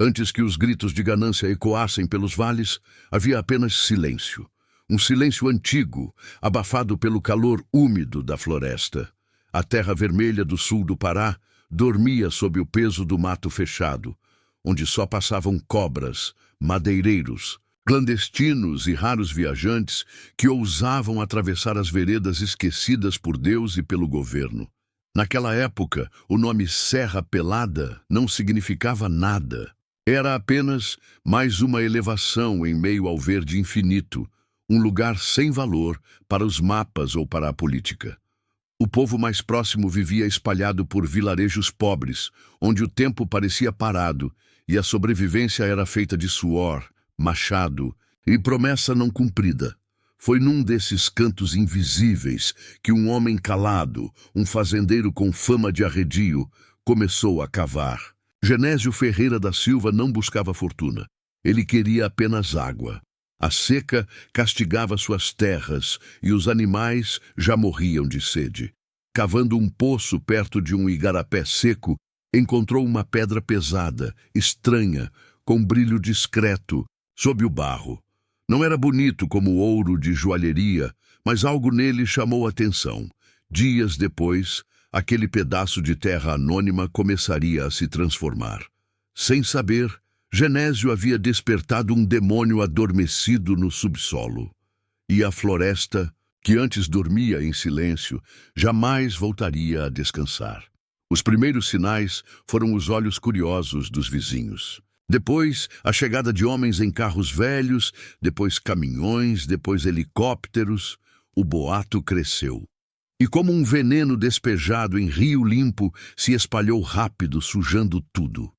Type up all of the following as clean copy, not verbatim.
Antes que os gritos de ganância ecoassem pelos vales, havia apenas silêncio. Um silêncio antigo, abafado pelo calor úmido da floresta. A terra vermelha do sul do Pará dormia sob o peso do mato fechado, onde só passavam cobras, madeireiros, clandestinos e raros viajantes que ousavam atravessar as veredas esquecidas por Deus e pelo governo. Naquela época, o nome Serra Pelada não significava nada. Era apenas mais uma elevação em meio ao verde infinito, um lugar sem valor para os mapas ou para a política. O povo mais próximo vivia espalhado por vilarejos pobres, onde o tempo parecia parado e a sobrevivência era feita de suor, machado e promessa não cumprida. Foi num desses cantos invisíveis que um homem calado, um fazendeiro com fama de arredio, começou a cavar. Genésio Ferreira da Silva não buscava fortuna. Ele queria apenas água. A seca castigava suas terras e os animais já morriam de sede. Cavando um poço perto de um igarapé seco, encontrou uma pedra pesada, estranha, com brilho discreto, sob o barro. Não era bonito como ouro de joalheria, mas algo nele chamou a atenção. Dias depois, aquele pedaço de terra anônima começaria a se transformar. Sem saber, Genésio havia despertado um demônio adormecido no subsolo. E a floresta, que antes dormia em silêncio, jamais voltaria a descansar. Os primeiros sinais foram os olhos curiosos dos vizinhos. Depois, a chegada de homens em carros velhos, depois caminhões, depois helicópteros. O boato cresceu. E como um veneno despejado em rio limpo, se espalhou rápido, sujando tudo.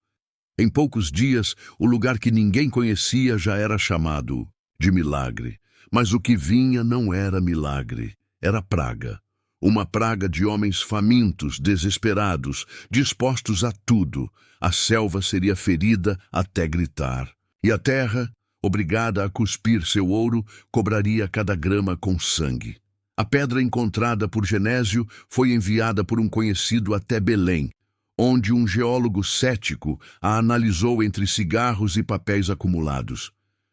Em poucos dias, o lugar que ninguém conhecia já era chamado de milagre. Mas o que vinha não era milagre, era praga. Uma praga de homens famintos, desesperados, dispostos a tudo. A selva seria ferida até gritar. E a terra, obrigada a cuspir seu ouro, cobraria cada grama com sangue. A pedra encontrada por Genésio foi enviada por um conhecido até Belém, onde um geólogo cético a analisou entre cigarros e papéis acumulados.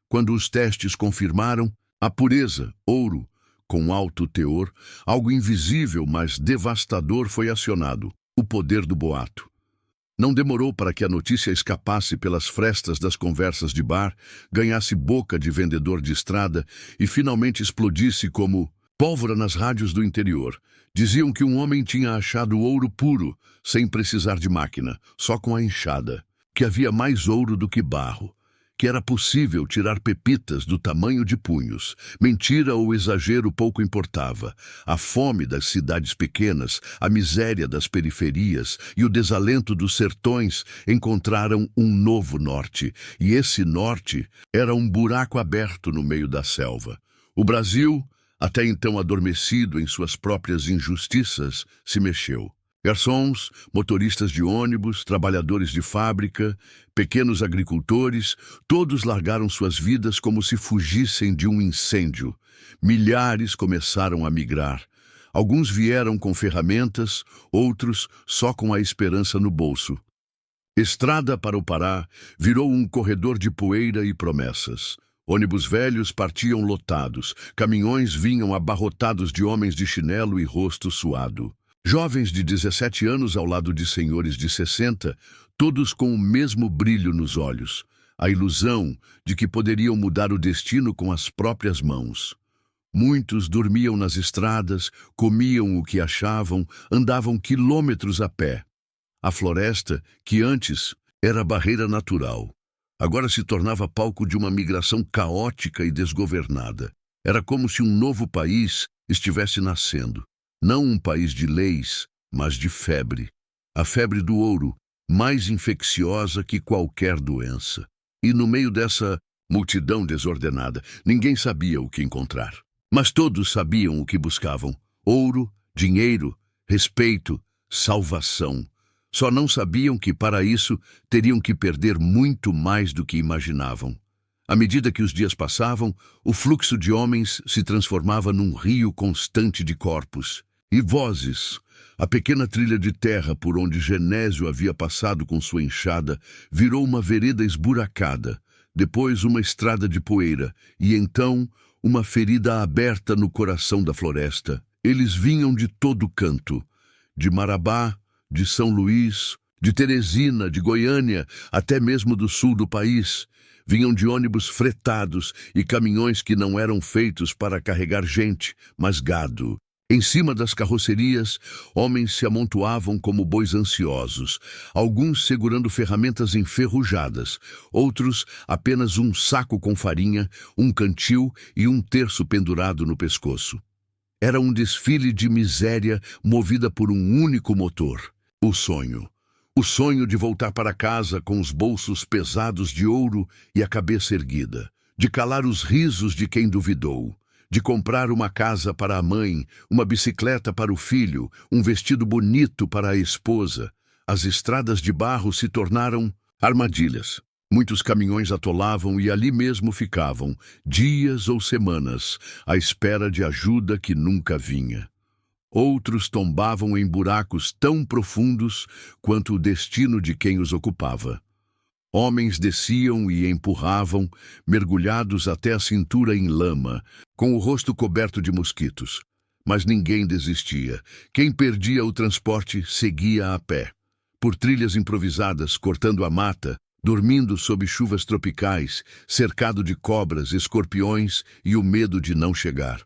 Quando os testes confirmaram a pureza, ouro, com alto teor, algo invisível, mas devastador foi acionado, o poder do boato. Não demorou para que a notícia escapasse pelas frestas das conversas de bar, ganhasse boca de vendedor de estrada e finalmente explodisse como pólvora nas rádios do interior. Diziam que um homem tinha achado ouro puro, sem precisar de máquina, só com a enxada, que havia mais ouro do que barro, que era possível tirar pepitas do tamanho de punhos. Mentira ou exagero pouco importava. A fome das cidades pequenas, a miséria das periferias e o desalento dos sertões encontraram um novo norte, e esse norte era um buraco aberto no meio da selva. O Brasil, até então adormecido em suas próprias injustiças, se mexeu. Garçons, motoristas de ônibus, trabalhadores de fábrica, pequenos agricultores, todos largaram suas vidas como se fugissem de um incêndio. Milhares começaram a migrar. Alguns vieram com ferramentas, outros só com a esperança no bolso. Estrada para o Pará virou um corredor de poeira e promessas. Ônibus velhos partiam lotados, caminhões vinham abarrotados de homens de chinelo e rosto suado. Jovens de 17 anos ao lado de senhores de 60, todos com o mesmo brilho nos olhos, a ilusão de que poderiam mudar o destino com as próprias mãos. Muitos dormiam nas estradas, comiam o que achavam, andavam quilômetros a pé. A floresta, que antes era barreira natural, agora se tornava palco de uma migração caótica e desgovernada. Era como se um novo país estivesse nascendo. Não um país de leis, mas de febre. A febre do ouro, mais infecciosa que qualquer doença. E no meio dessa multidão desordenada, ninguém sabia o que encontrar. Mas todos sabiam o que buscavam: ouro, dinheiro, respeito, salvação. Só não sabiam que para isso teriam que perder muito mais do que imaginavam. À medida que os dias passavam, o fluxo de homens se transformava num rio constante de corpos. E vozes. A pequena trilha de terra por onde Genésio havia passado com sua enxada virou uma vereda esburacada, depois uma estrada de poeira, e então uma ferida aberta no coração da floresta. Eles vinham de todo canto, de Marabá, de São Luís, de Teresina, de Goiânia, até mesmo do sul do país. Vinham de ônibus fretados e caminhões que não eram feitos para carregar gente, mas gado. Em cima das carrocerias, homens se amontoavam como bois ansiosos, alguns segurando ferramentas enferrujadas, outros apenas um saco com farinha, um cantil e um terço pendurado no pescoço. Era um desfile de miséria movida por um único motor: o sonho. O sonho de voltar para casa com os bolsos pesados de ouro e a cabeça erguida, de calar os risos de quem duvidou, de comprar uma casa para a mãe, uma bicicleta para o filho, um vestido bonito para a esposa. As estradas de barro se tornaram armadilhas. Muitos caminhões atolavam e ali mesmo ficavam, dias ou semanas, à espera de ajuda que nunca vinha. Outros tombavam em buracos tão profundos quanto o destino de quem os ocupava. Homens desciam e empurravam, mergulhados até a cintura em lama, com o rosto coberto de mosquitos. Mas ninguém desistia. Quem perdia o transporte seguia a pé. Por trilhas improvisadas, cortando a mata, dormindo sob chuvas tropicais, cercado de cobras, escorpiões e o medo de não chegar.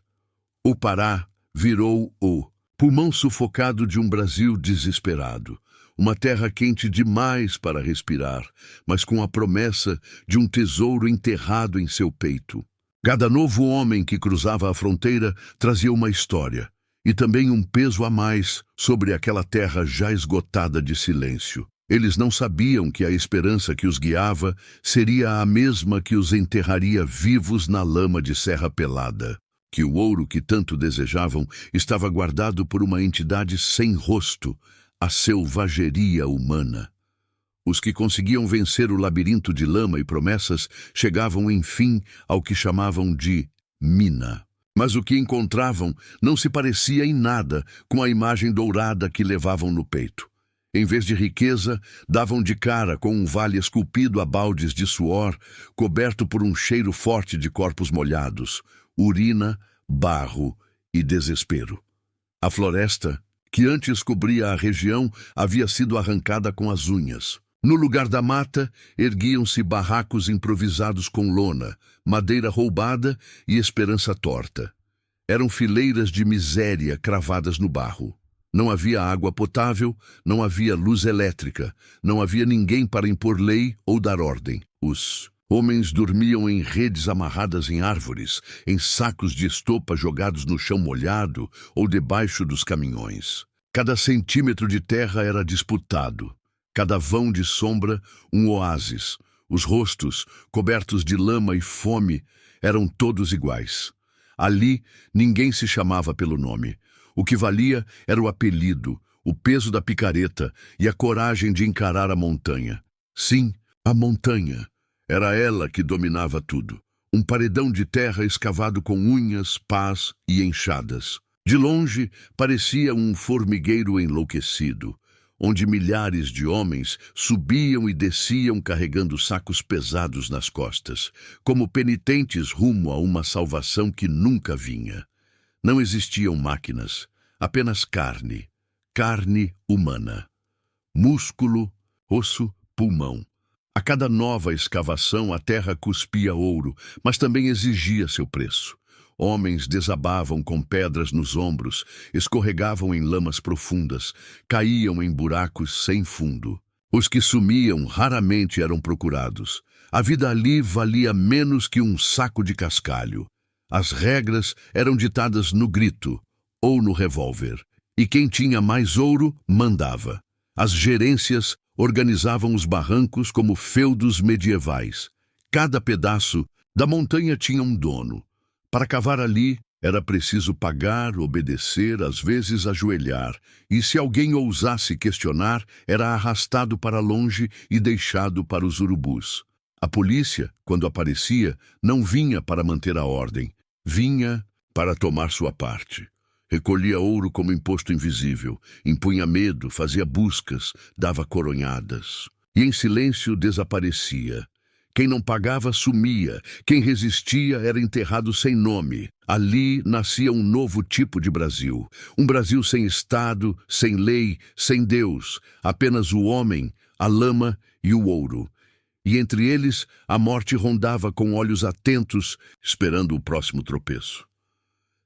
O Pará virou o pulmão sufocado de um Brasil desesperado. Uma terra quente demais para respirar, mas com a promessa de um tesouro enterrado em seu peito. Cada novo homem que cruzava a fronteira trazia uma história, e também um peso a mais sobre aquela terra já esgotada de silêncio. Eles não sabiam que a esperança que os guiava seria a mesma que os enterraria vivos na lama de Serra Pelada. Que o ouro que tanto desejavam estava guardado por uma entidade sem rosto, a selvageria humana. Os que conseguiam vencer o labirinto de lama e promessas chegavam, enfim, ao que chamavam de mina. Mas o que encontravam não se parecia em nada com a imagem dourada que levavam no peito. Em vez de riqueza, davam de cara com um vale esculpido a baldes de suor, coberto por um cheiro forte de corpos molhados, urina, barro e desespero. A floresta, que antes cobria a região, havia sido arrancada com as unhas. No lugar da mata, erguiam-se barracos improvisados com lona, madeira roubada e esperança torta. Eram fileiras de miséria cravadas no barro. Não havia água potável, não havia luz elétrica, não havia ninguém para impor lei ou dar ordem. Os homens dormiam em redes amarradas em árvores, em sacos de estopa jogados no chão molhado ou debaixo dos caminhões. Cada centímetro de terra era disputado, cada vão de sombra um oásis. Os rostos, cobertos de lama e fome, eram todos iguais. Ali, ninguém se chamava pelo nome. O que valia era o apelido, o peso da picareta e a coragem de encarar a montanha. Sim, a montanha. Era ela que dominava tudo. Um paredão de terra escavado com unhas, pás e enxadas. De longe, parecia um formigueiro enlouquecido, onde milhares de homens subiam e desciam carregando sacos pesados nas costas, como penitentes rumo a uma salvação que nunca vinha. Não existiam máquinas, apenas carne, carne humana. Músculo, osso, pulmão. A cada nova escavação a terra cuspia ouro, mas também exigia seu preço. Homens desabavam com pedras nos ombros, escorregavam em lamas profundas, caíam em buracos sem fundo. Os que sumiam raramente eram procurados. A vida ali valia menos que um saco de cascalho. As regras eram ditadas no grito ou no revólver, e quem tinha mais ouro mandava. As gerências organizavam os barrancos como feudos medievais. Cada pedaço da montanha tinha um dono. Para cavar ali, era preciso pagar, obedecer, às vezes ajoelhar, e se alguém ousasse questionar, era arrastado para longe e deixado para os urubus. A polícia, quando aparecia, não vinha para manter a ordem, vinha para tomar sua parte. Recolhia ouro como imposto invisível, impunha medo, fazia buscas, dava coronhadas. E em silêncio desaparecia. Quem não pagava sumia, quem resistia era enterrado sem nome. Ali nascia um novo tipo de Brasil. Um Brasil sem Estado, sem lei, sem Deus. Apenas o homem, a lama e o ouro. E entre eles, a morte rondava com olhos atentos, esperando o próximo tropeço.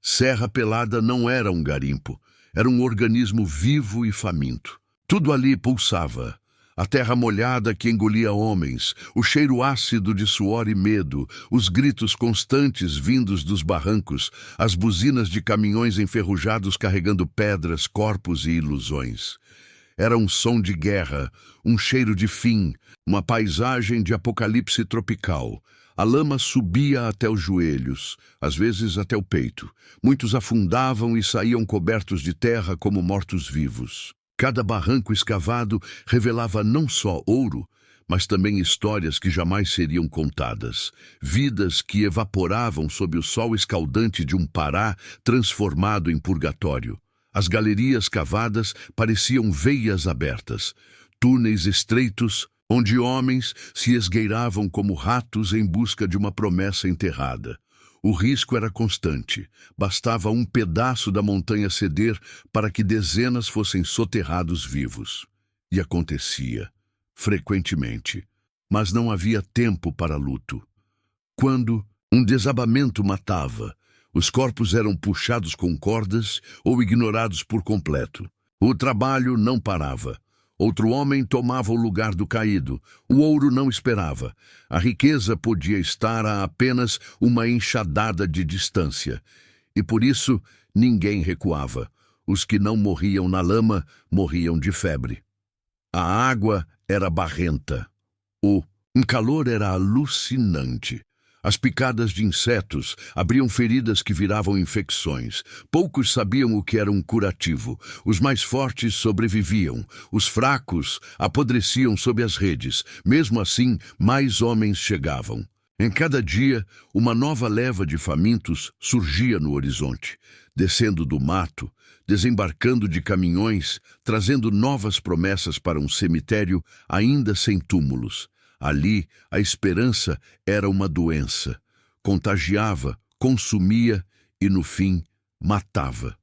Serra Pelada não era um garimpo, era um organismo vivo e faminto. Tudo ali pulsava. A terra molhada que engolia homens, o cheiro ácido de suor e medo, os gritos constantes vindos dos barrancos, as buzinas de caminhões enferrujados carregando pedras, corpos e ilusões. Era um som de guerra, um cheiro de fim, uma paisagem de apocalipse tropical. A lama subia até os joelhos, às vezes até o peito. Muitos afundavam e saíam cobertos de terra como mortos-vivos. Cada barranco escavado revelava não só ouro, mas também histórias que jamais seriam contadas. Vidas que evaporavam sob o sol escaldante de um Pará transformado em purgatório. As galerias cavadas pareciam veias abertas, túneis estreitos, onde homens se esgueiravam como ratos em busca de uma promessa enterrada. O risco era constante. Bastava um pedaço da montanha ceder para que dezenas fossem soterrados vivos. E acontecia, frequentemente. Mas não havia tempo para luto. Quando um desabamento matava, os corpos eram puxados com cordas ou ignorados por completo. O trabalho não parava. Outro homem tomava o lugar do caído. O ouro não esperava. A riqueza podia estar a apenas uma enxadada de distância. E por isso, ninguém recuava. Os que não morriam na lama, morriam de febre. A água era barrenta. O calor era alucinante. As picadas de insetos abriam feridas que viravam infecções. Poucos sabiam o que era um curativo. Os mais fortes sobreviviam. Os fracos apodreciam sob as redes. Mesmo assim, mais homens chegavam. Em cada dia, uma nova leva de famintos surgia no horizonte, descendo do mato, desembarcando de caminhões, trazendo novas promessas para um cemitério ainda sem túmulos. Ali, a esperança era uma doença. Contagiava, consumia e, no fim, matava.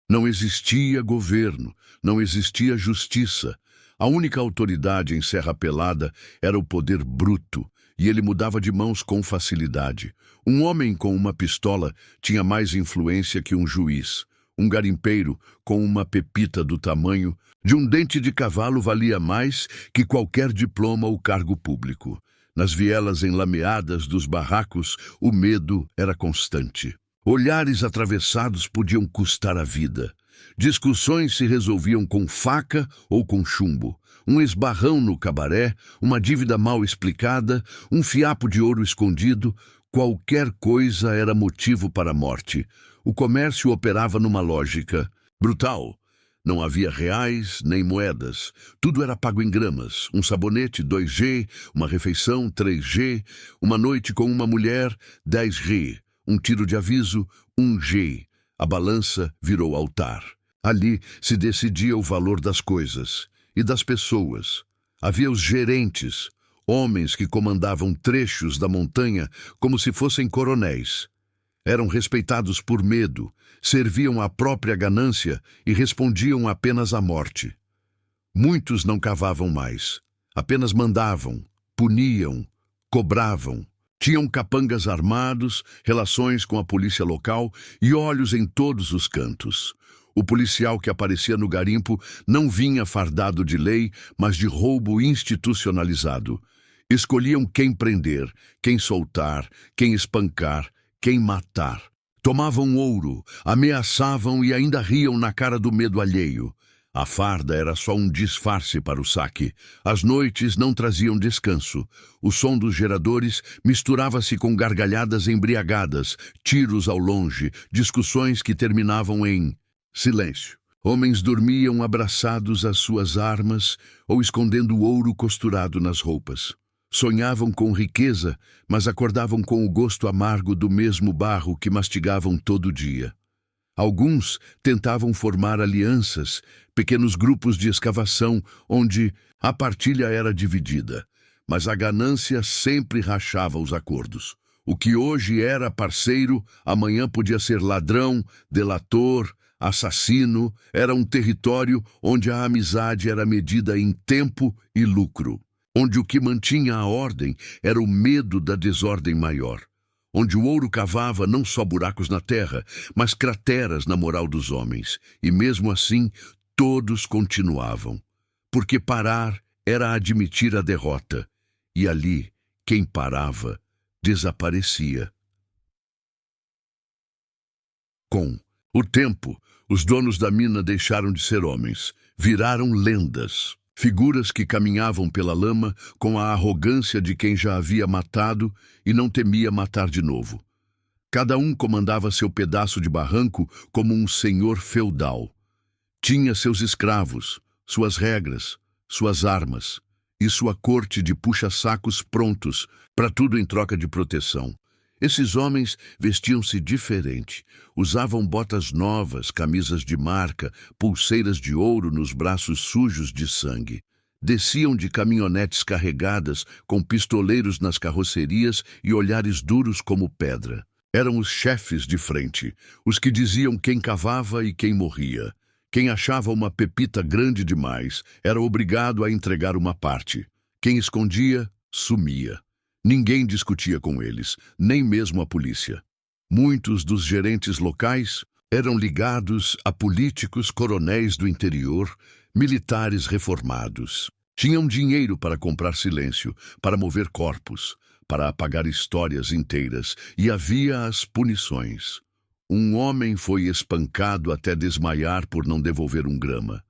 Não existia governo, não existia justiça. A única autoridade em Serra Pelada era o poder bruto, e ele mudava de mãos com facilidade. Um homem com uma pistola tinha mais influência que um juiz. Um garimpeiro com uma pepita do tamanho de um dente de cavalo valia mais que qualquer diploma ou cargo público. Nas vielas enlameadas dos barracos, o medo era constante. Olhares atravessados podiam custar a vida. Discussões se resolviam com faca ou com chumbo. Um esbarrão no cabaré, uma dívida mal explicada, um fiapo de ouro escondido, qualquer coisa era motivo para a morte. O comércio operava numa lógica brutal. Não havia reais nem moedas. Tudo era pago em gramas. Um sabonete, 2G, uma refeição, 3G, uma noite com uma mulher, 10G, um tiro de aviso, 1G. A balança virou altar. Ali se decidia o valor das coisas e das pessoas. Havia os gerentes, homens que comandavam trechos da montanha como se fossem coronéis. Eram respeitados por medo, serviam à própria ganância e respondiam apenas à morte. Muitos não cavavam mais, apenas mandavam, puniam, cobravam. Tinham capangas armados, relações com a polícia local e olhos em todos os cantos. O policial que aparecia no garimpo não vinha fardado de lei, mas de roubo institucionalizado. Escolhiam quem prender, quem soltar, quem espancar, quem matar. Tomavam ouro, ameaçavam e ainda riam na cara do medo alheio. A farda era só um disfarce para o saque. As noites não traziam descanso. O som dos geradores misturava-se com gargalhadas embriagadas, tiros ao longe, discussões que terminavam em silêncio. Homens dormiam abraçados às suas armas ou escondendo o ouro costurado nas roupas. Sonhavam com riqueza, mas acordavam com o gosto amargo do mesmo barro que mastigavam todo dia. Alguns tentavam formar alianças, pequenos grupos de escavação, onde a partilha era dividida. Mas a ganância sempre rachava os acordos. O que hoje era parceiro, amanhã podia ser ladrão, delator, assassino. Era um território onde a amizade era medida em tempo e lucro. Onde o que mantinha a ordem era o medo da desordem maior. Onde o ouro cavava não só buracos na terra, mas crateras na moral dos homens. E mesmo assim, todos continuavam. Porque parar era admitir a derrota. E ali, quem parava, desaparecia. Com o tempo, os donos da mina deixaram de ser homens, viraram lendas. Figuras que caminhavam pela lama com a arrogância de quem já havia matado e não temia matar de novo. Cada um comandava seu pedaço de barranco como um senhor feudal. Tinha seus escravos, suas regras, suas armas e sua corte de puxa-sacos prontos para tudo em troca de proteção. Esses homens vestiam-se diferente, usavam botas novas, camisas de marca, pulseiras de ouro nos braços sujos de sangue. Desciam de caminhonetes carregadas, com pistoleiros nas carrocerias e olhares duros como pedra. Eram os chefes de frente, os que diziam quem cavava e quem morria. Quem achava uma pepita grande demais era obrigado a entregar uma parte. Quem escondia, sumia. Ninguém discutia com eles, nem mesmo a polícia. Muitos dos gerentes locais eram ligados a políticos coronéis do interior, militares reformados. Tinham dinheiro para comprar silêncio, para mover corpos, para apagar histórias inteiras, e havia as punições. Um homem foi espancado até desmaiar por não devolver um grama.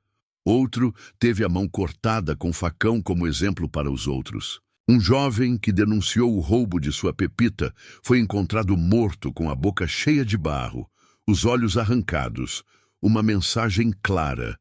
Outro teve a mão cortada com facão como exemplo para os outros. Um jovem que denunciou o roubo de sua pepita foi encontrado morto com a boca cheia de barro, os olhos arrancados, uma mensagem clara.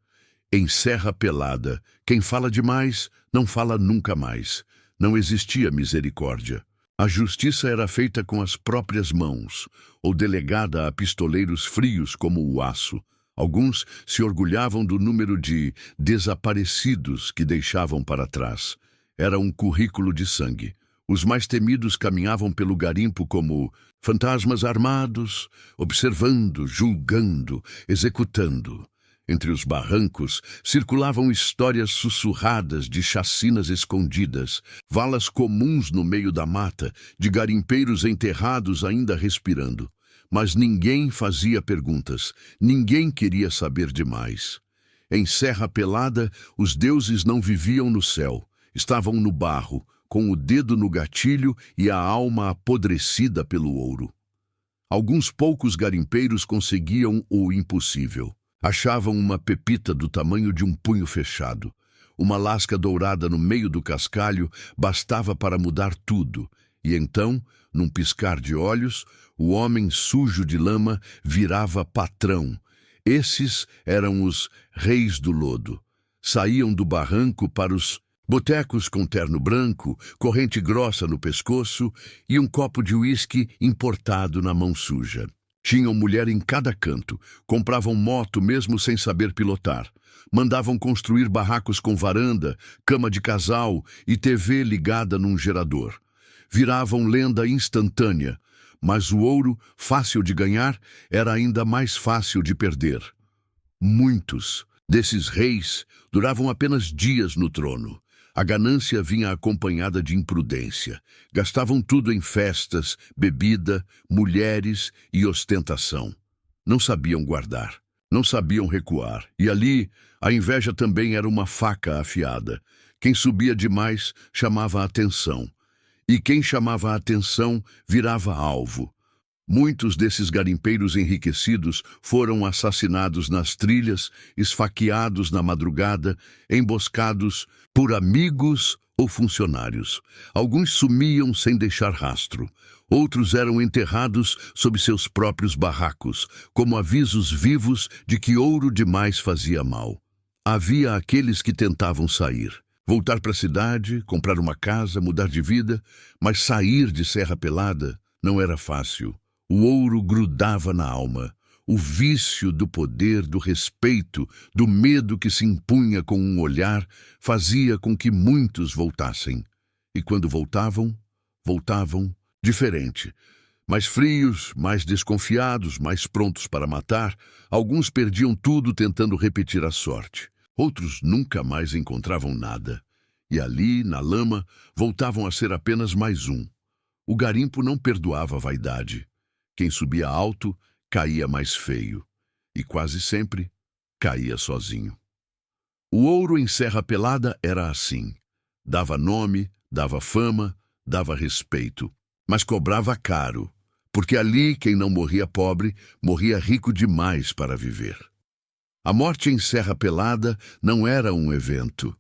Em Serra Pelada, quem fala demais não fala nunca mais. Não existia misericórdia. A justiça era feita com as próprias mãos, ou delegada a pistoleiros frios como o aço. Alguns se orgulhavam do número de desaparecidos que deixavam para trás. Era um currículo de sangue. Os mais temidos caminhavam pelo garimpo como fantasmas armados, observando, julgando, executando. Entre os barrancos circulavam histórias sussurradas de chacinas escondidas, valas comuns no meio da mata, de garimpeiros enterrados ainda respirando. Mas ninguém fazia perguntas, ninguém queria saber demais. Em Serra Pelada, os deuses não viviam no céu. Estavam no barro, com o dedo no gatilho e a alma apodrecida pelo ouro. Alguns poucos garimpeiros conseguiam o impossível. Achavam uma pepita do tamanho de um punho fechado. Uma lasca dourada no meio do cascalho bastava para mudar tudo. E então, num piscar de olhos, o homem sujo de lama virava patrão. Esses eram os reis do lodo. Saíam do barranco para os botecos com terno branco, corrente grossa no pescoço e um copo de uísque importado na mão suja. Tinham mulher em cada canto, compravam moto mesmo sem saber pilotar. Mandavam construir barracos com varanda, cama de casal e TV ligada num gerador. Viravam lenda instantânea, mas o ouro, fácil de ganhar, era ainda mais fácil de perder. Muitos desses reis duravam apenas dias no trono. A ganância vinha acompanhada de imprudência. Gastavam tudo em festas, bebida, mulheres e ostentação. Não sabiam guardar, não sabiam recuar. E ali, a inveja também era uma faca afiada. Quem subia demais chamava a atenção. E quem chamava a atenção virava alvo. Muitos desses garimpeiros enriquecidos foram assassinados nas trilhas, esfaqueados na madrugada, emboscados por amigos ou funcionários. Alguns sumiam sem deixar rastro. Outros eram enterrados sob seus próprios barracos, como avisos vivos de que ouro demais fazia mal. Havia aqueles que tentavam sair. Voltar para a cidade, comprar uma casa, mudar de vida, mas sair de Serra Pelada não era fácil. O ouro grudava na alma. O vício do poder, do respeito, do medo que se impunha com um olhar, fazia com que muitos voltassem. E quando voltavam, voltavam diferente. Mais frios, mais desconfiados, mais prontos para matar, alguns perdiam tudo tentando repetir a sorte. Outros nunca mais encontravam nada. E ali, na lama, voltavam a ser apenas mais um. O garimpo não perdoava a vaidade. Quem subia alto, caía mais feio. E quase sempre, caía sozinho. O ouro em Serra Pelada era assim. Dava nome, dava fama, dava respeito. Mas cobrava caro. Porque ali quem não morria pobre, morria rico demais para viver. A morte em Serra Pelada não era um evento,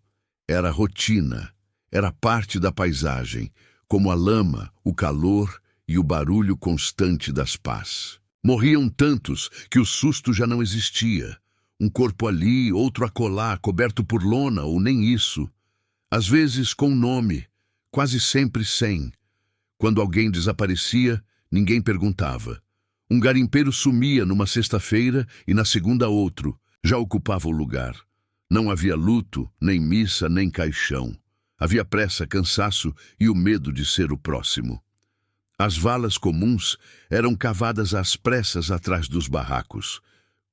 era rotina, era parte da paisagem, como a lama, o calor e o barulho constante das pás. Morriam tantos que o susto já não existia. Um corpo ali, outro acolá, coberto por lona ou nem isso. Às vezes com nome, quase sempre sem. Quando alguém desaparecia, ninguém perguntava. Um garimpeiro sumia numa sexta-feira e na segunda outro. Já ocupava o lugar. Não havia luto, nem missa, nem caixão. Havia pressa, cansaço e o medo de ser o próximo. As valas comuns eram cavadas às pressas atrás dos barracos.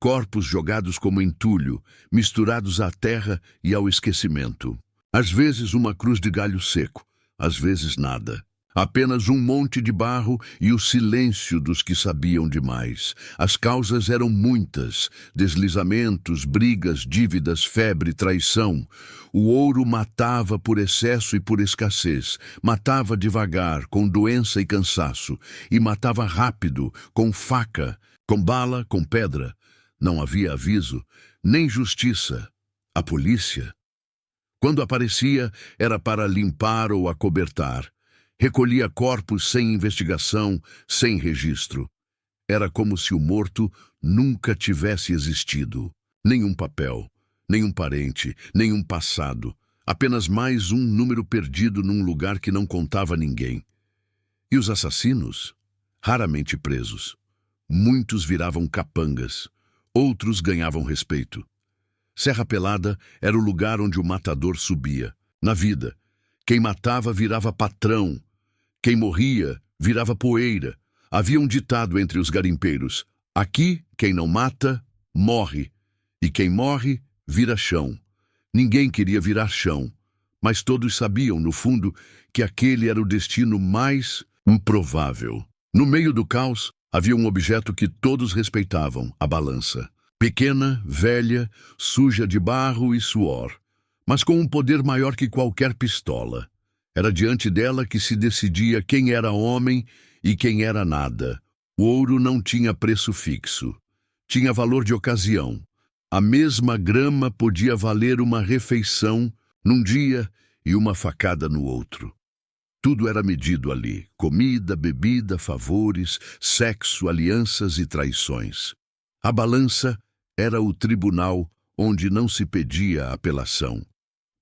Corpos jogados como entulho, misturados à terra e ao esquecimento. Às vezes uma cruz de galho seco, às vezes nada. Apenas um monte de barro e o silêncio dos que sabiam demais. As causas eram muitas: deslizamentos, brigas, dívidas, febre, traição. O ouro matava por excesso e por escassez. Matava devagar, com doença e cansaço. E matava rápido, com faca, com bala, com pedra. Não havia aviso, nem justiça. A polícia, quando aparecia, era para limpar ou acobertar. Recolhia corpos sem investigação, sem registro. Era como se o morto nunca tivesse existido. Nenhum papel, nenhum parente, nenhum passado. Apenas mais um número perdido num lugar que não contava ninguém. E os assassinos? Raramente presos. Muitos viravam capangas. Outros ganhavam respeito. Serra Pelada era o lugar onde o matador subia. Na vida, quem matava virava patrão. Quem morria virava poeira. Havia um ditado entre os garimpeiros: aqui, quem não mata, morre. E quem morre, vira chão. Ninguém queria virar chão. Mas todos sabiam, no fundo, que aquele era o destino mais improvável. No meio do caos, havia um objeto que todos respeitavam: a balança. Pequena, velha, suja de barro e suor, mas com um poder maior que qualquer pistola. Era diante dela que se decidia quem era homem e quem era nada. O ouro não tinha preço fixo. Tinha valor de ocasião. A mesma grama podia valer uma refeição num dia e uma facada no outro. Tudo era medido ali: comida, bebida, favores, sexo, alianças e traições. A balança era o tribunal onde não se pedia apelação.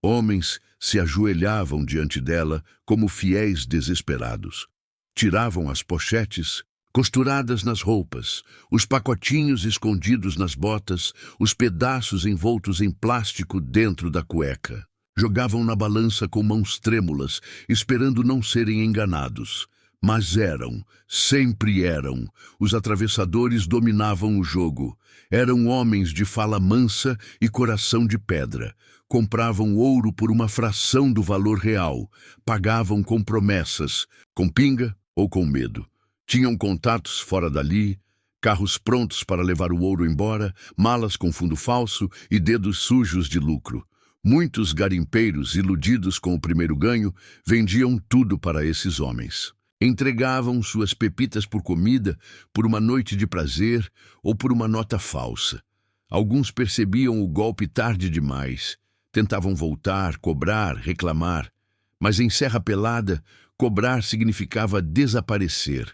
Homens se ajoelhavam diante dela como fiéis desesperados. Tiravam as pochetes costuradas nas roupas, os pacotinhos escondidos nas botas, os pedaços envoltos em plástico dentro da cueca. Jogavam na balança com mãos trêmulas, esperando não serem enganados. Mas eram, sempre eram. Os atravessadores dominavam o jogo. Eram homens de fala mansa e coração de pedra. Compravam ouro por uma fração do valor real. Pagavam com promessas, com pinga ou com medo. Tinham contatos fora dali, carros prontos para levar o ouro embora, malas com fundo falso e dedos sujos de lucro. Muitos garimpeiros, iludidos com o primeiro ganho, vendiam tudo para esses homens. Entregavam suas pepitas por comida, por uma noite de prazer ou por uma nota falsa. Alguns percebiam o golpe tarde demais. Tentavam voltar, cobrar, reclamar. Mas em Serra Pelada, cobrar significava desaparecer.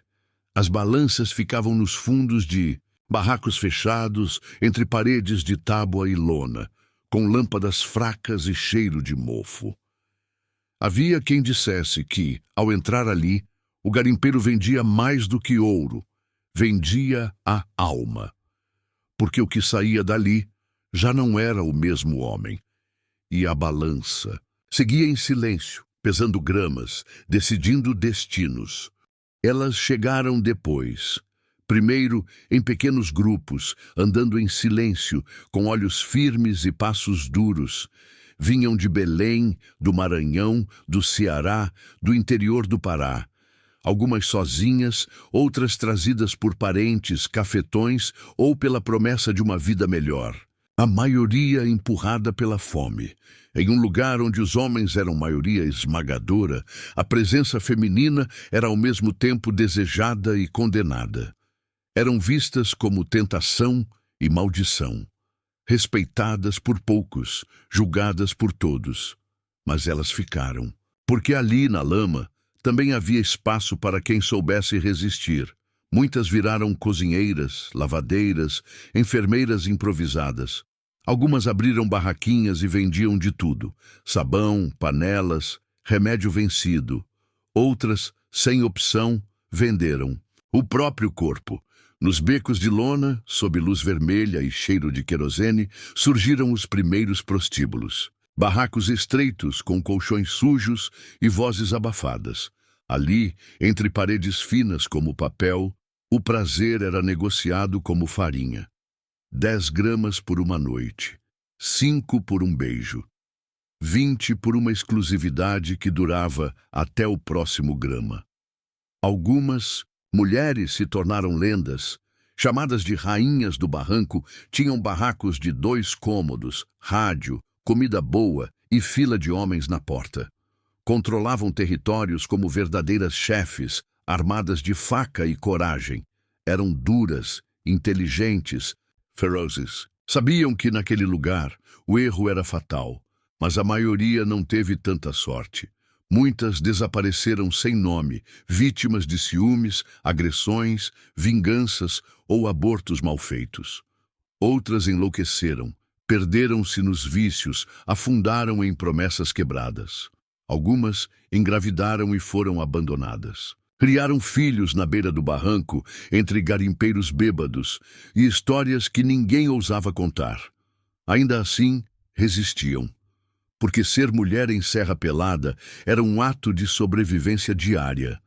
As balanças ficavam nos fundos de barracos fechados, entre paredes de tábua e lona, com lâmpadas fracas e cheiro de mofo. Havia quem dissesse que, ao entrar ali, o garimpeiro vendia mais do que ouro, vendia a alma. porque o que saía dali já não era o mesmo homem. E a balança seguia em silêncio, pesando gramas, decidindo destinos. Elas chegaram depois. Primeiro, em pequenos grupos, andando em silêncio, com olhos firmes e passos duros. Vinham de Belém, do Maranhão, do Ceará, do interior do Pará. Algumas sozinhas, outras trazidas por parentes, cafetões ou pela promessa de uma vida melhor. A maioria empurrada pela fome. Em um lugar onde os homens eram maioria esmagadora, a presença feminina era ao mesmo tempo desejada e condenada. Eram vistas como tentação e maldição. Respeitadas por poucos, julgadas por todos. Mas elas ficaram, porque ali na lama também havia espaço para quem soubesse resistir. Muitas viraram cozinheiras, lavadeiras, enfermeiras improvisadas. Algumas abriram barraquinhas e vendiam de tudo: sabão, panelas, remédio vencido. Outras, sem opção, venderam o próprio corpo. Nos becos de lona, sob luz vermelha e cheiro de querosene, surgiram os primeiros prostíbulos. Barracos estreitos, com colchões sujos e vozes abafadas. Ali, entre paredes finas como papel, o prazer era negociado como farinha. 10 gramas por uma noite, 5 por um beijo, 20 por uma exclusividade que durava até o próximo grama. Algumas mulheres se tornaram lendas. Chamadas de rainhas do barranco, tinham barracos de 2 cômodos, rádio, comida boa e fila de homens na porta. Controlavam territórios como verdadeiras chefes, armadas de faca e coragem. Eram duras, inteligentes, ferozes. Sabiam que naquele lugar o erro era fatal, mas a maioria não teve tanta sorte. Muitas desapareceram sem nome, vítimas de ciúmes, agressões, vinganças ou abortos mal feitos. Outras enlouqueceram, perderam-se nos vícios, afundaram em promessas quebradas. Algumas engravidaram e foram abandonadas. Criaram filhos na beira do barranco, entre garimpeiros bêbados, e histórias que ninguém ousava contar. Ainda assim, resistiam. Porque ser mulher em Serra Pelada era um ato de sobrevivência diária.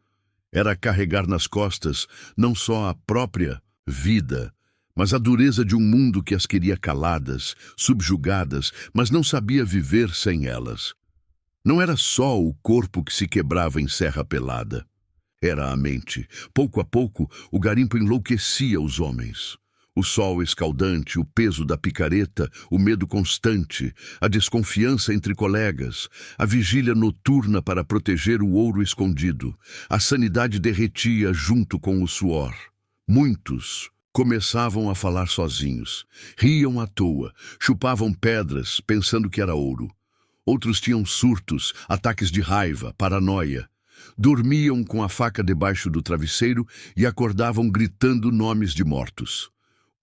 Era carregar nas costas não só a própria vida, mas a dureza de um mundo que as queria caladas, subjugadas, mas não sabia viver sem elas. Não era só o corpo que se quebrava em Serra Pelada. Era a mente. Pouco a pouco, o garimpo enlouquecia os homens. O sol escaldante, o peso da picareta, o medo constante, a desconfiança entre colegas, a vigília noturna para proteger o ouro escondido. A sanidade derretia junto com o suor. Muitos começavam a falar sozinhos. Riam à toa, chupavam pedras, pensando que era ouro. Outros tinham surtos, ataques de raiva, paranoia. Dormiam com a faca debaixo do travesseiro e acordavam gritando nomes de mortos.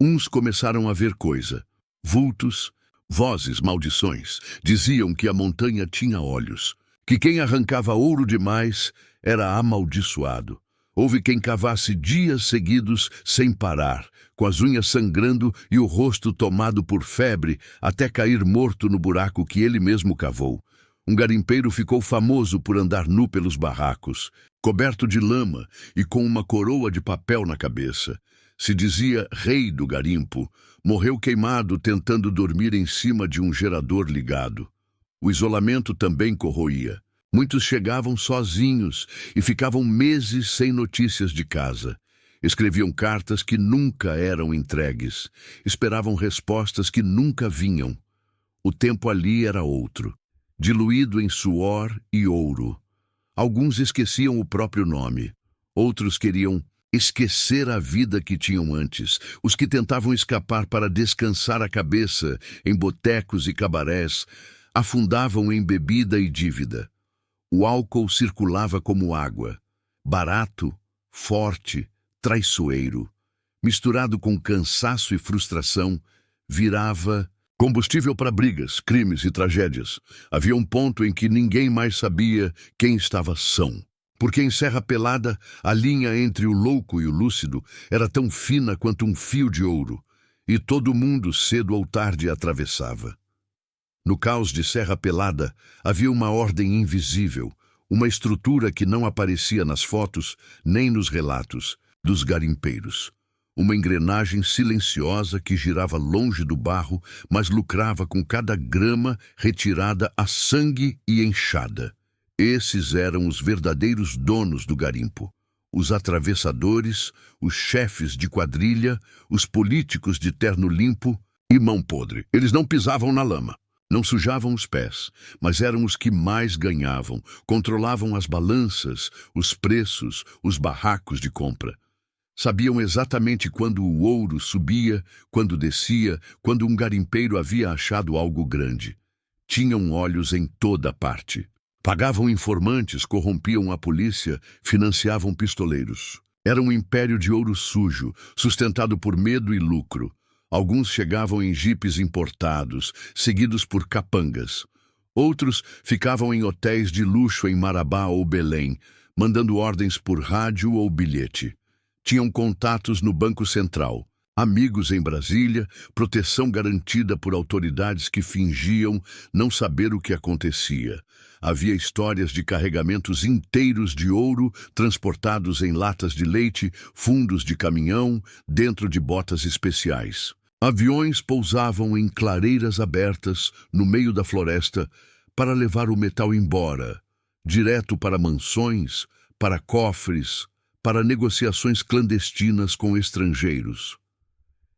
Uns começaram a ver coisa. Vultos, vozes, maldições. Diziam que a montanha tinha olhos. Que quem arrancava ouro demais era amaldiçoado. Houve quem cavasse dias seguidos sem parar, com as unhas sangrando e o rosto tomado por febre, até cair morto no buraco que ele mesmo cavou. Um garimpeiro ficou famoso por andar nu pelos barracos, coberto de lama e com uma coroa de papel na cabeça. Se dizia rei do garimpo. Morreu queimado tentando dormir em cima de um gerador ligado. O isolamento também corroía. Muitos chegavam sozinhos e ficavam meses sem notícias de casa. Escreviam cartas que nunca eram entregues. Esperavam respostas que nunca vinham. O tempo ali era outro, diluído em suor e ouro. Alguns esqueciam o próprio nome. Outros queriam esquecer a vida que tinham antes. Os que tentavam escapar para descansar a cabeça em botecos e cabarés afundavam em bebida e dívida. O álcool circulava como água, barato, forte, traiçoeiro. Misturado com cansaço e frustração, virava combustível para brigas, crimes e tragédias. Havia um ponto em que ninguém mais sabia quem estava são. Porque em Serra Pelada, a linha entre o louco e o lúcido era tão fina quanto um fio de ouro. e todo mundo, cedo ou tarde, atravessava. No caos de Serra Pelada havia uma ordem invisível, uma estrutura que não aparecia nas fotos nem nos relatos dos garimpeiros. Uma engrenagem silenciosa que girava longe do barro, mas lucrava com cada grama retirada a sangue e enxada. Esses eram os verdadeiros donos do garimpo. Os atravessadores, os chefes de quadrilha, os políticos de terno limpo e mão podre. Eles não pisavam na lama, não sujavam os pés, mas eram os que mais ganhavam, controlavam as balanças, os preços, os barracos de compra. Sabiam exatamente quando o ouro subia, quando descia, quando um garimpeiro havia achado algo grande. Tinham olhos em toda parte. Pagavam informantes, corrompiam a polícia, financiavam pistoleiros. Era um império de ouro sujo, sustentado por medo e lucro. Alguns chegavam em jipes importados, seguidos por capangas. Outros ficavam em hotéis de luxo em Marabá ou Belém, mandando ordens por rádio ou bilhete. Tinham contatos no Banco Central, amigos em Brasília, proteção garantida por autoridades que fingiam não saber o que acontecia. Havia histórias de carregamentos inteiros de ouro transportados em latas de leite, fundos de caminhão, dentro de botas especiais. Aviões pousavam em clareiras abertas no meio da floresta para levar o metal embora, direto para mansões, para cofres, para negociações clandestinas com estrangeiros.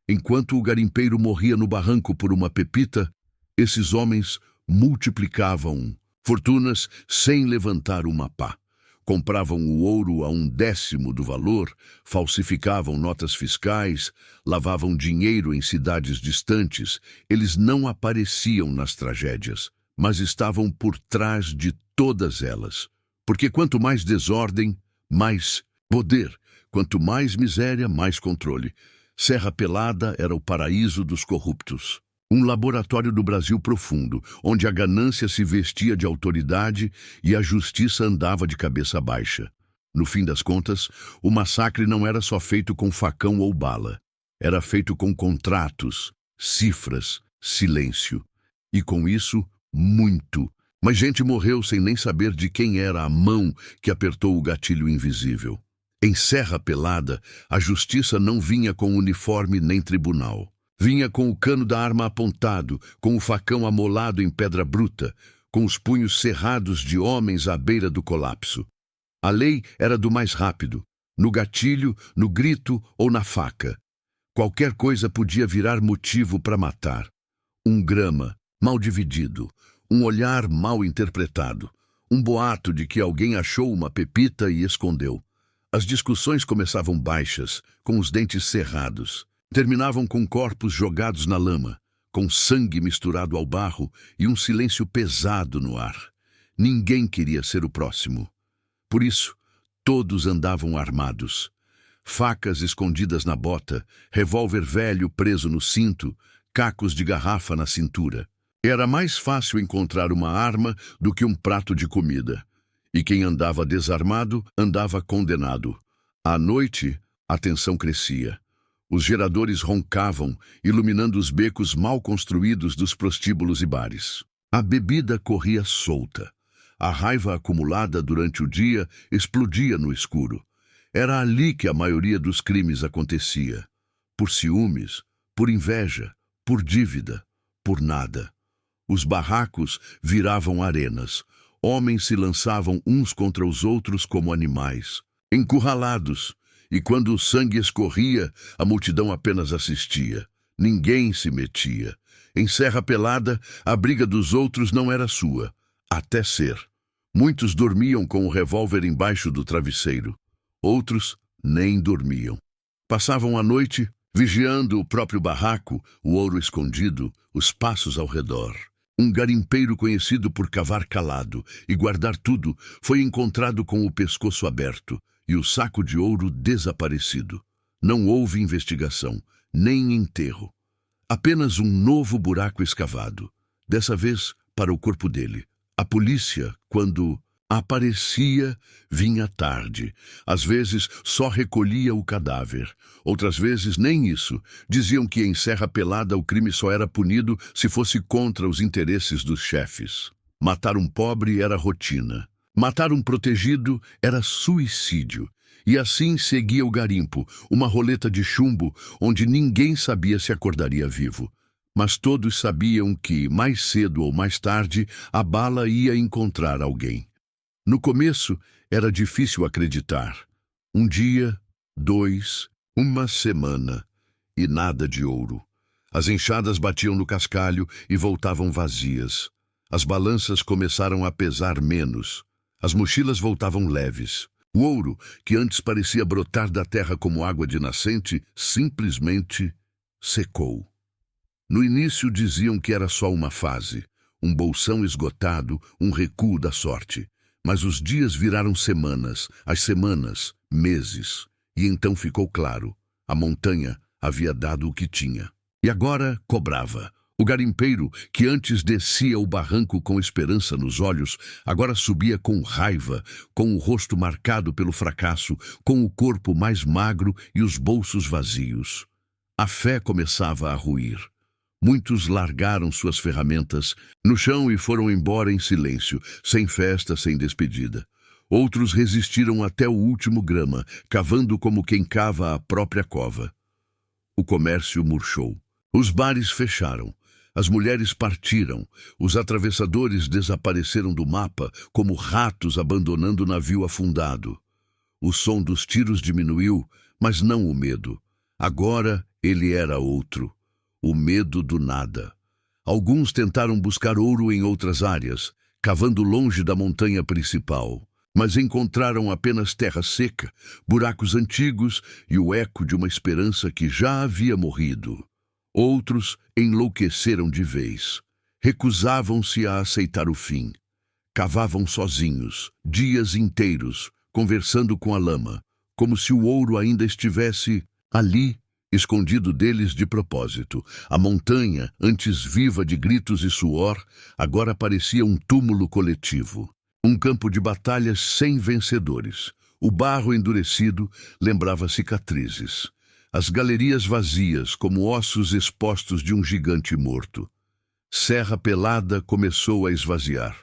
Enquanto o garimpeiro morria no barranco por uma pepita, esses homens multiplicavam fortunas sem levantar uma pá. Compravam o ouro a 1/10 do valor, falsificavam notas fiscais, lavavam dinheiro em cidades distantes. Eles não apareciam nas tragédias, mas estavam por trás de todas elas. Porque quanto mais desordem, mais poder. Quanto mais miséria, mais controle. Serra Pelada era o paraíso dos corruptos. Um laboratório do Brasil profundo, onde a ganância se vestia de autoridade e a justiça andava de cabeça baixa. No fim das contas, o massacre não era só feito com facão ou bala. Era feito com contratos, cifras, silêncio. E com isso, muito. Mas gente morreu sem nem saber de quem era a mão que apertou o gatilho invisível. Em Serra Pelada, a justiça não vinha com uniforme nem tribunal. Vinha com o cano da arma apontado, com o facão amolado em pedra bruta, com os punhos cerrados de homens à beira do colapso. A lei era do mais rápido, no gatilho, no grito ou na faca. Qualquer coisa podia virar motivo para matar. Um grama mal dividido, um olhar mal interpretado, um boato de que alguém achou uma pepita e escondeu. As discussões começavam baixas, com os dentes cerrados. Terminavam com corpos jogados na lama, com sangue misturado ao barro e um silêncio pesado no ar. Ninguém queria ser o próximo. Por isso, todos andavam armados. Facas escondidas na bota, revólver velho preso no cinto, cacos de garrafa na cintura. Era mais fácil encontrar uma arma do que um prato de comida. E quem andava desarmado, andava condenado. À noite, a tensão crescia. Os geradores roncavam, iluminando os becos mal construídos dos prostíbulos e bares. A bebida corria solta. A raiva acumulada durante o dia explodia no escuro. Era ali que a maioria dos crimes acontecia. Por ciúmes, por inveja, por dívida, por nada. Os barracos viravam arenas. Homens se lançavam uns contra os outros como animais, encurralados, e quando o sangue escorria, a multidão apenas assistia. Ninguém se metia. Em Serra Pelada, a briga dos outros não era sua, até ser. Muitos dormiam com o revólver embaixo do travesseiro. Outros nem dormiam. Passavam a noite vigiando o próprio barraco, o ouro escondido, os passos ao redor. Um garimpeiro conhecido por cavar calado e guardar tudo foi encontrado com o pescoço aberto e o saco de ouro desaparecido. Não houve investigação, nem enterro. Apenas um novo buraco escavado, dessa vez para o corpo dele. A polícia, quando Aparecia, vinha tarde. Às vezes só recolhia o cadáver. Outras vezes nem isso. Diziam que em Serra Pelada o crime só era punido se fosse contra os interesses dos chefes. Matar um pobre era rotina. Matar um protegido era suicídio. E assim seguia o garimpo, uma roleta de chumbo onde ninguém sabia se acordaria vivo. Mas todos sabiam que, mais cedo ou mais tarde, a bala ia encontrar alguém. No começo, era difícil acreditar. Um dia, 2, uma semana, e nada de ouro. As enxadas batiam no cascalho e voltavam vazias. As balanças começaram a pesar menos. As mochilas voltavam leves. O ouro, que antes parecia brotar da terra como água de nascente, simplesmente secou. No início diziam que era só uma fase, um bolsão esgotado, um recuo da sorte. Mas os dias viraram semanas, as semanas, meses. E então ficou claro, a montanha havia dado o que tinha. E agora cobrava. O garimpeiro, que antes descia o barranco com esperança nos olhos, agora subia com raiva, com o rosto marcado pelo fracasso, com o corpo mais magro e os bolsos vazios. A fé começava a ruir. Muitos largaram suas ferramentas no chão e foram embora em silêncio, sem festa, sem despedida. Outros resistiram até o último grama, cavando como quem cava a própria cova. O comércio murchou. Os bares fecharam. As mulheres partiram. Os atravessadores desapareceram do mapa, como ratos abandonando o navio afundado. O som dos tiros diminuiu, mas não o medo. Agora ele era outro. O medo do nada. Alguns tentaram buscar ouro em outras áreas, cavando longe da montanha principal, mas encontraram apenas terra seca, buracos antigos e o eco de uma esperança que já havia morrido. Outros enlouqueceram de vez. Recusavam-se a aceitar o fim. Cavavam sozinhos, dias inteiros, conversando com a lama, como se o ouro ainda estivesse ali, escondido deles de propósito. A montanha, antes viva de gritos e suor, agora parecia um túmulo coletivo. Um campo de batalhas sem vencedores. O barro endurecido lembrava cicatrizes. As galerias vazias, como ossos expostos de um gigante morto. Serra Pelada começou a esvaziar.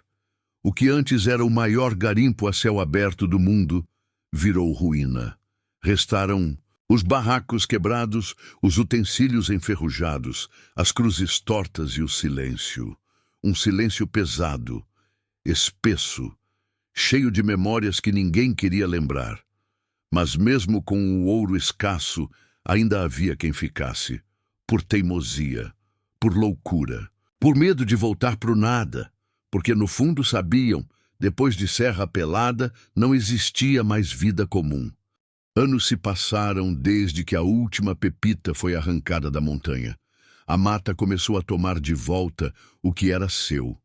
O que antes era o maior garimpo a céu aberto do mundo, virou ruína. Restaram os barracos quebrados, os utensílios enferrujados, as cruzes tortas e o silêncio. Um silêncio pesado, espesso, cheio de memórias que ninguém queria lembrar. Mas mesmo com o ouro escasso, ainda havia quem ficasse. Por teimosia, por loucura, por medo de voltar para o nada, porque no fundo sabiam, depois de Serra Pelada, não existia mais vida comum. Anos se passaram desde que a última pepita foi arrancada da montanha. A mata começou a tomar de volta o que era seu.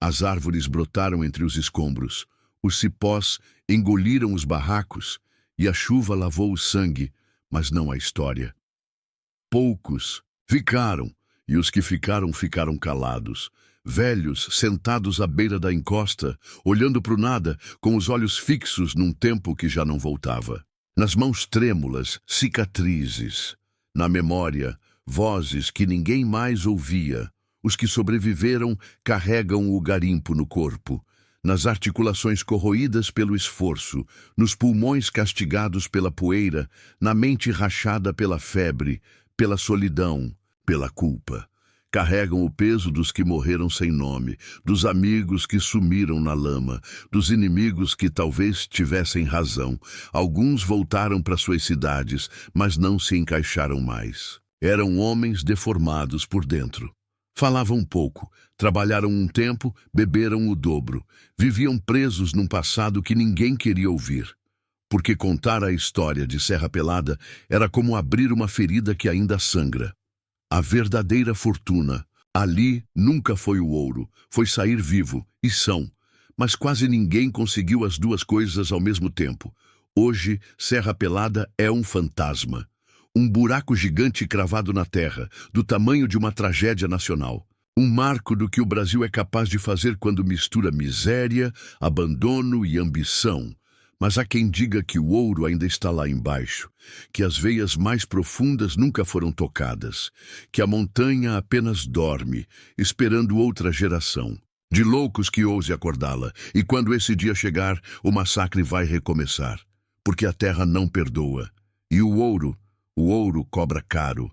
As árvores brotaram entre os escombros, os cipós engoliram os barracos e a chuva lavou o sangue, mas não a história. Poucos ficaram, e os que ficaram calados, velhos sentados à beira da encosta, olhando para o nada, com os olhos fixos num tempo que já não voltava. Nas mãos trêmulas, cicatrizes. Na memória, vozes que ninguém mais ouvia. Os que sobreviveram carregam o garimpo no corpo, nas articulações corroídas pelo esforço, nos pulmões castigados pela poeira, na mente rachada pela febre, pela solidão, pela culpa. Carregam o peso dos que morreram sem nome, dos amigos que sumiram na lama, dos inimigos que talvez tivessem razão. Alguns voltaram para suas cidades, mas não se encaixaram mais. Eram homens deformados por dentro. Falavam pouco, trabalharam um tempo, beberam o dobro. Viviam presos num passado que ninguém queria ouvir. Porque contar a história de Serra Pelada era como abrir uma ferida que ainda sangra. A verdadeira fortuna ali nunca foi o ouro, foi sair vivo e são. Mas quase ninguém conseguiu as duas coisas ao mesmo tempo. Hoje, Serra Pelada é um fantasma. Um buraco gigante cravado na terra, do tamanho de uma tragédia nacional. Um marco do que o Brasil é capaz de fazer quando mistura miséria, abandono e ambição. Mas há quem diga que o ouro ainda está lá embaixo, que as veias mais profundas nunca foram tocadas, que a montanha apenas dorme, esperando outra geração de loucos que ouse acordá-la, e quando esse dia chegar, o massacre vai recomeçar, porque a terra não perdoa, e o ouro cobra caro.